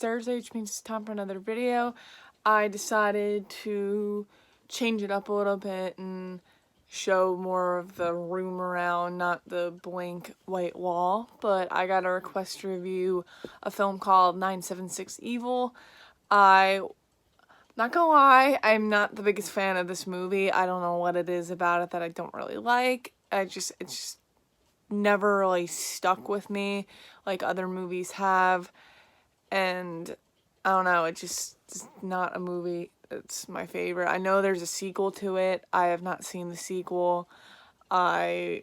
Thursday, which means it's time for another video. I decided to change it up a little bit and show more of the room around, not the blank white wall. But I got a request to review a film called 976 Evil. Not gonna lie, I'm not the biggest fan of this movie. I don't know what it is about it that I don't really like. It's just never really stuck with me like other movies have. And I don't know, it's not a movie that's my favorite. I know there's a sequel to it. I have not seen the sequel. I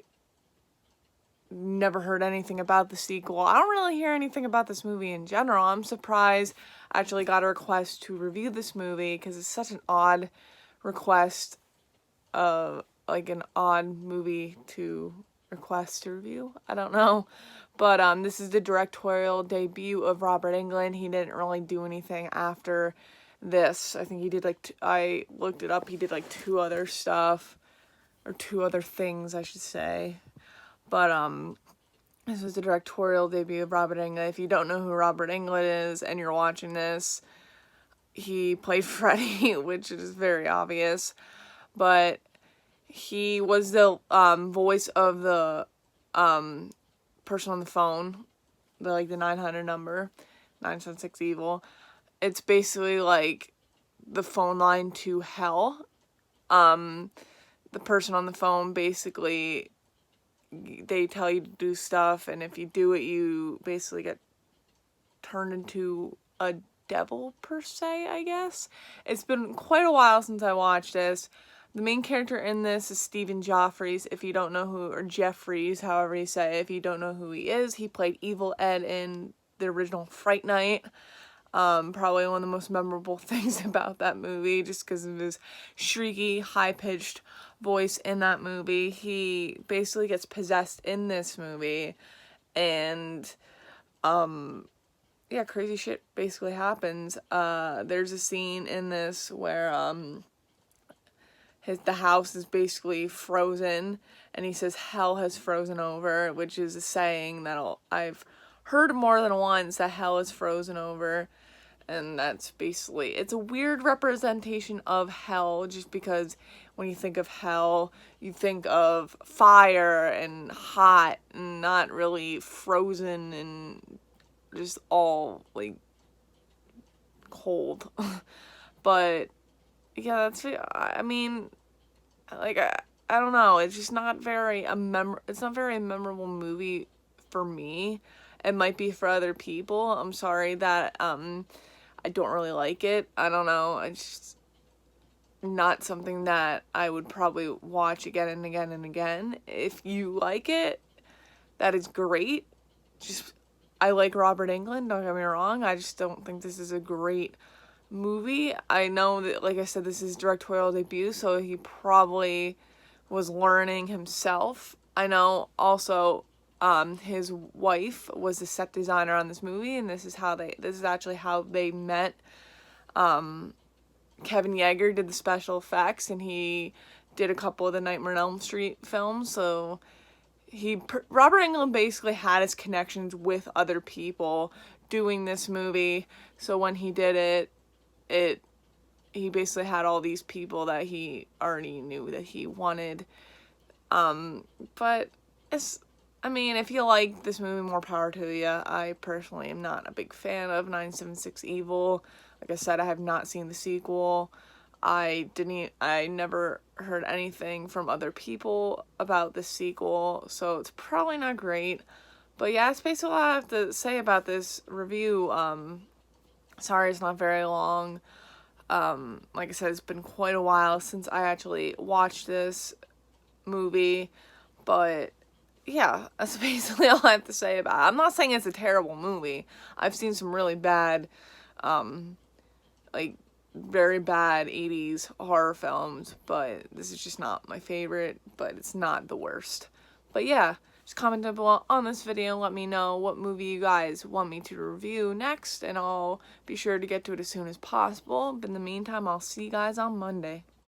never heard anything about the sequel. I don't really hear anything about this movie in general. I'm surprised I actually got a request to review this movie because it's such an odd request, like an odd movie to request to review. I don't know. But this is the directorial debut of Robert Englund. He didn't really do anything after this. I think he did I looked it up, he did like two other things, I should say. But this was the directorial debut of Robert Englund. If you don't know who Robert Englund is and you're watching this, he played Freddy, which is very obvious. But he was the voice of the person on the phone, the 900 number, 976 Evil. It's basically like the phone line to hell. The person on the phone, basically, they tell you to do stuff, and if you do it, you basically get turned into a devil, per se, I guess. It's been quite a while since I watched this. The main character in this is Stephen Geoffreys, if you don't know who, or Jeffries, however you say it, if you don't know who he is. He played Evil Ed in the original Fright Night. Probably one of the most memorable things about that movie, just because of his shrieky, high-pitched voice in that movie. He basically gets possessed in this movie, and, yeah, crazy shit basically happens. There's a scene in this where, the house is basically frozen, and he says hell has frozen over, which is a saying that I've heard more than once, that hell is frozen over. And that's basically, it's a weird representation of hell, just because when you think of hell, you think of fire and hot and not really frozen and just all like cold. But yeah, that's it. I mean, like, I don't know, it's just not very it's not very a memorable movie for me. It might be for other people. I'm sorry that I don't really like it. I don't know, it's just not something that I would probably watch again and again and again. If you like it, that is great. I like Robert Englund, don't get me wrong. I just don't think this is a great movie. I know that, like I said, this is directorial debut, so he probably was learning himself. I know also his wife was the set designer on this movie, and this is actually how they met. Kevin Yeager did the special effects, and he did a couple of the Nightmare on Elm Street films, so Robert Englund basically had his connections with other people doing this movie, so when he did it, he basically had all these people that he already knew that he wanted. But I mean, if you like this movie, more power to you. I personally am not a big fan of 976 Evil. Like I said, I have not seen the sequel. I never heard anything from other people about the sequel, so it's probably not great. But yeah, that's basically all I have to say about this review. Sorry it's not very long. Like I said, it's been quite a while since I actually watched this movie, but yeah, that's basically all I have to say about it. I'm not saying it's a terrible movie. I've seen some really bad, like, very bad 80s horror films, but this is just not my favorite, but it's not the worst. But yeah, just comment down below on this video and let me know what movie you guys want me to review next, and I'll be sure to get to it as soon as possible. But in the meantime, I'll see you guys on Monday.